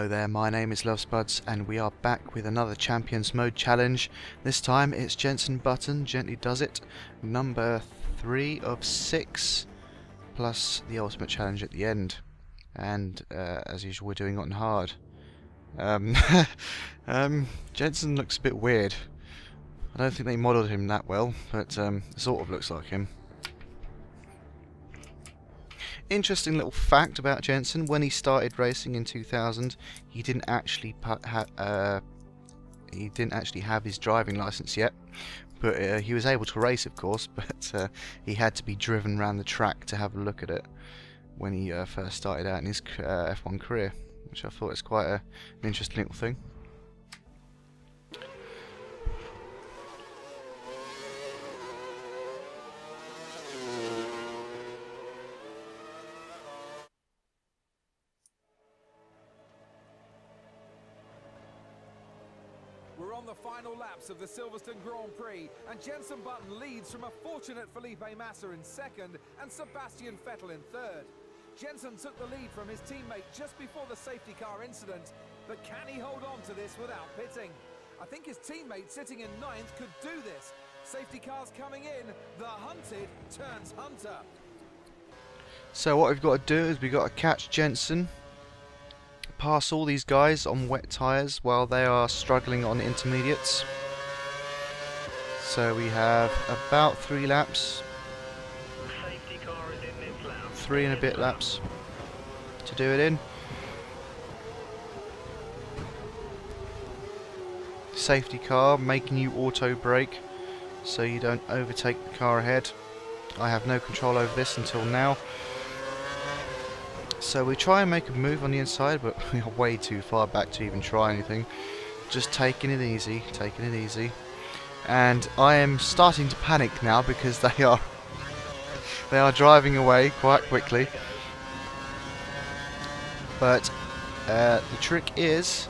there, my name is LovesBuds and we are back with another Champions Mode challenge. This time it's Jenson Button, Gently Does It, number 3 of 6, plus the ultimate challenge at the end. And as usual we're doing it on hard. Jenson looks a bit weird. I don't think they modelled him that well, but sort of looks like him. Interesting little fact about Jenson: when he started racing in 2000, he didn't actually have his driving license yet, but he was able to race, of course. But he had to be driven around the track to have a look at it when he first started out in his F1 career, which I thought was quite an interesting little thing. We're on the final laps of the Silverstone Grand Prix, and Jenson Button leads from a fortunate Felipe Massa in second and Sebastian Vettel in third. Jenson took the lead from his teammate just before the safety car incident, but can he hold on to this without pitting? I think his teammate sitting in ninth could do this. Safety cars coming in, the hunted turns hunter. So what we've got to do is we've got to catch Jenson, pass all these guys on wet tyres while they are struggling on intermediates. So we have about 3 laps, 3 and a bit laps to do it in. Safety car making you auto brake so you don't overtake the car ahead. I have no control over this until now. So we try and make a move on the inside, but we are way too far back to even try anything. Just taking it easy, taking it easy. And I am starting to panic now because they are driving away quite quickly. But the trick is,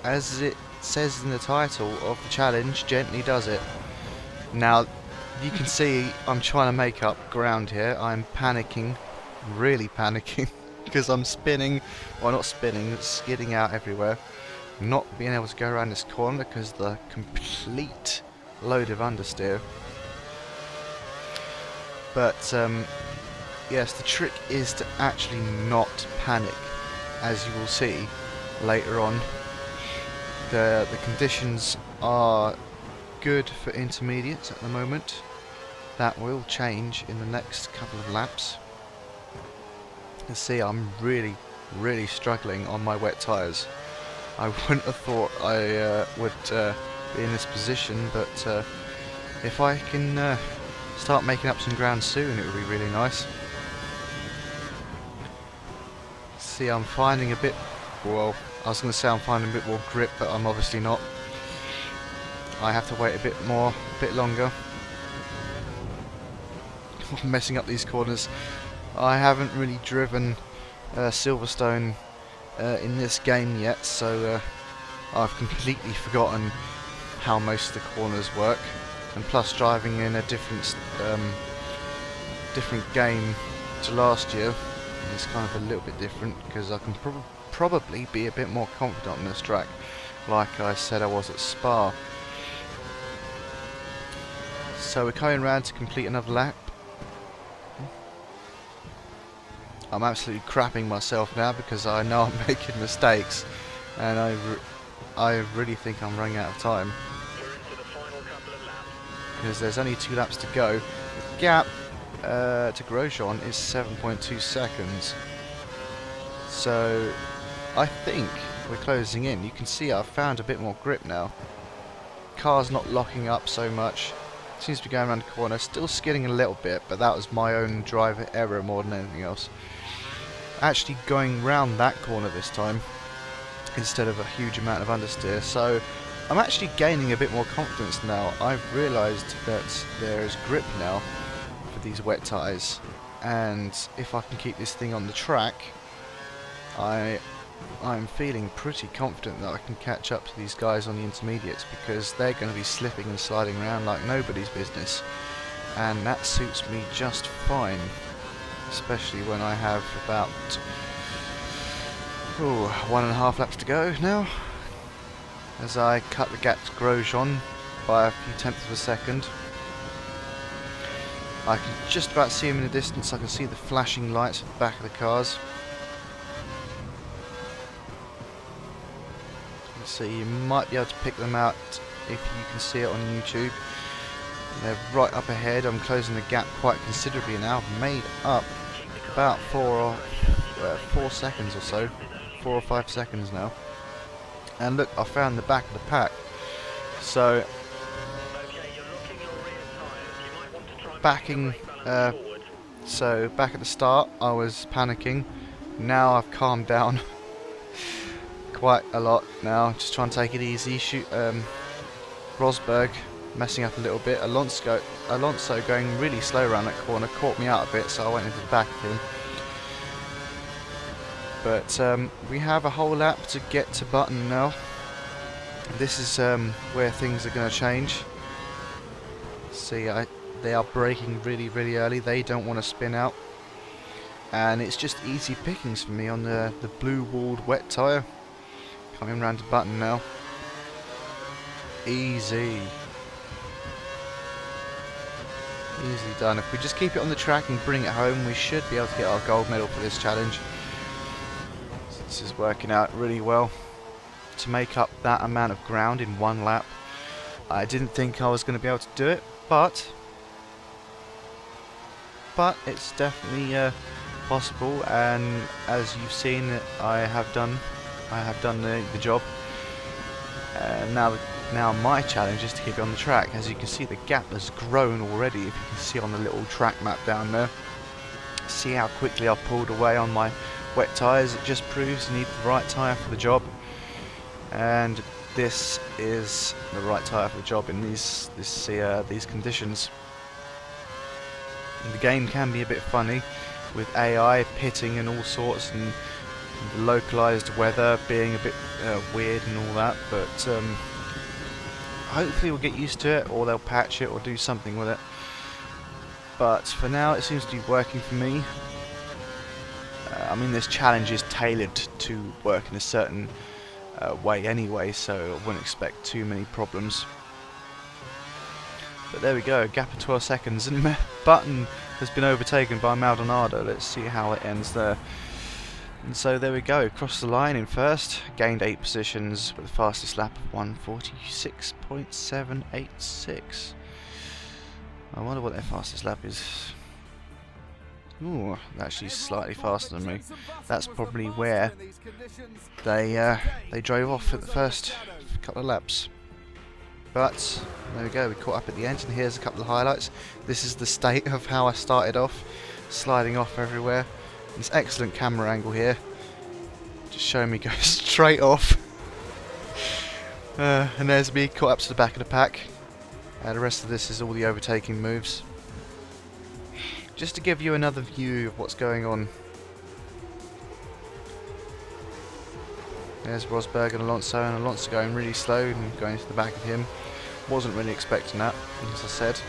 as it says in the title of the challenge, Gently Does It. Now you can see I'm trying to make up ground here. I'm panicking, really panicking. Because I'm spinning, well not spinning, skidding out everywhere, not being able to go around this corner because the complete load of understeer. But yes, the trick is to actually not panic, as you will see later on. The conditions are good for intermediates at the moment. That will change in the next couple of laps. You see, I'm really struggling on my wet tyres. I wouldn't have thought I would be in this position, but if I can start making up some ground soon, it would be really nice. See, I'm finding a bit, well, I was going to say I'm finding a bit more grip, but I'm obviously not. I have to wait a bit longer. I'm messing up these corners. I haven't really driven Silverstone in this game yet, so I've completely forgotten how most of the corners work. And plus, driving in a different game to last year is kind of a little bit different, because I can probably be a bit more confident on this track, like I said I was at Spa. So we're coming round to complete another lap. I'm absolutely crapping myself now because I know I'm making mistakes, and I really think I'm running out of time. Because there's only 2 laps to go. The gap to Grosjean is 7.2 seconds. So I think we're closing in. You can see I've found a bit more grip now. Car's not locking up so much. Seems to be going around the corner. Still skidding a little bit, but that was my own driver error more than anything else. Actually going round that corner this time instead of a huge amount of understeer, so I'm actually gaining a bit more confidence now. I've realised that there is grip now for these wet tyres, and if I can keep this thing on the track, I'm feeling pretty confident that I can catch up to these guys on the intermediates, because they're going to be slipping and sliding around like nobody's business, and that suits me just fine. Especially when I have about Ooh, 1.5 laps to go now. As I cut the gap to Grosjean by a few tenths of a second. I can just about see him in the distance. I can see the flashing lights at the back of the cars. So you might be able to pick them out if you can see it on YouTube. They're right up ahead. I'm closing the gap quite considerably now. I've made up about 4 seconds or so. 4 or 5 seconds now. And look, I found the back of the pack. So back at the start I was panicking. Now I've calmed down quite a lot now. Just trying to take it easy. Rosberg messing up a little bit. Alonso going really slow around that corner caught me out a bit, so I went into the back of him. But we have a whole lap to get to Button now. This is where things are going to change. See, they are braking really, really early. They don't want to spin out. And it's just easy pickings for me on the blue-walled wet tyre. Coming round to Button now. Easy. Easily done. If we just keep it on the track and bring it home, we should be able to get our gold medal for this challenge. This is working out really well to make up that amount of ground in 1 lap. I didn't think I was going to be able to do it, but it's definitely possible. And as you've seen, I have done the job. Now my challenge is to keep it on the track. As you can see, the gap has grown already. If you can see on the little track map down there, see how quickly I've pulled away on my wet tyres. It just proves you need the right tyre for the job, and this is the right tyre for the job in these conditions. And the game can be a bit funny with AI pitting and all sorts, and the localised weather being a bit weird and all that, but hopefully we'll get used to it, or they'll patch it or do something with it. But for now it seems to be working for me. I mean, this challenge is tailored to work in a certain way anyway, so I wouldn't expect too many problems. But there we go, a gap of 12 seconds, and Button has been overtaken by Maldonado. Let's see how it ends there. And so there we go, crossed the line in first, gained 8 positions with the fastest lap of 1:46.786. I wonder what their fastest lap is. Ooh, actually slightly faster than me. That's probably where they drove off at the first couple of laps. But there we go, we caught up at the end, and here's a couple of highlights. This is the state of how I started off, sliding off everywhere. This excellent camera angle here, just showing me go straight off. And there's me caught up to the back of the pack. The rest of this is all the overtaking moves. Just to give you another view of what's going on. There's Rosberg and Alonso going really slow and going to the back of him. Wasn't really expecting that, as I said.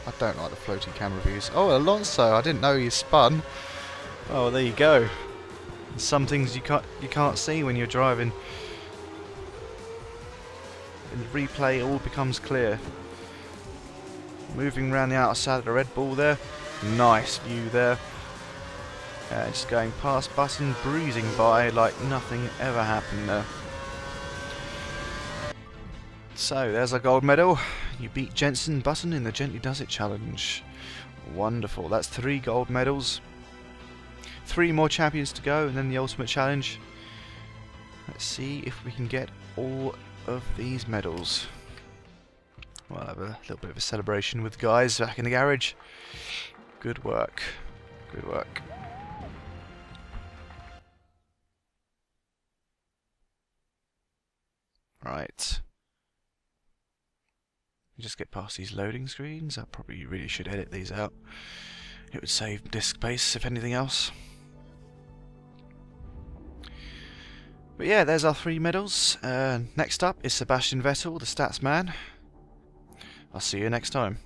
I don't like the floating camera views. Oh, Alonso! I didn't know he spun. Oh, there you go. Some things you can't see when you're driving. In the replay, it all becomes clear. Moving around the outside of the Red Bull there. Nice view there. Just going past Button, breezing by like nothing ever happened there. So there's our gold medal. You beat Jenson Button in the Gently Does It challenge. Wonderful. That's 3 gold medals. 3 more champions to go, and then the ultimate challenge. Let's see if we can get all of these medals. We'll have a little bit of a celebration with the guys back in the garage. Good work. Good work. Right. Just get past these loading screens. I probably really should edit these out. It would save disk space, if anything else. But yeah, there's our 3 medals. Next up is Sebastian Vettel, the stats man. I'll see you next time.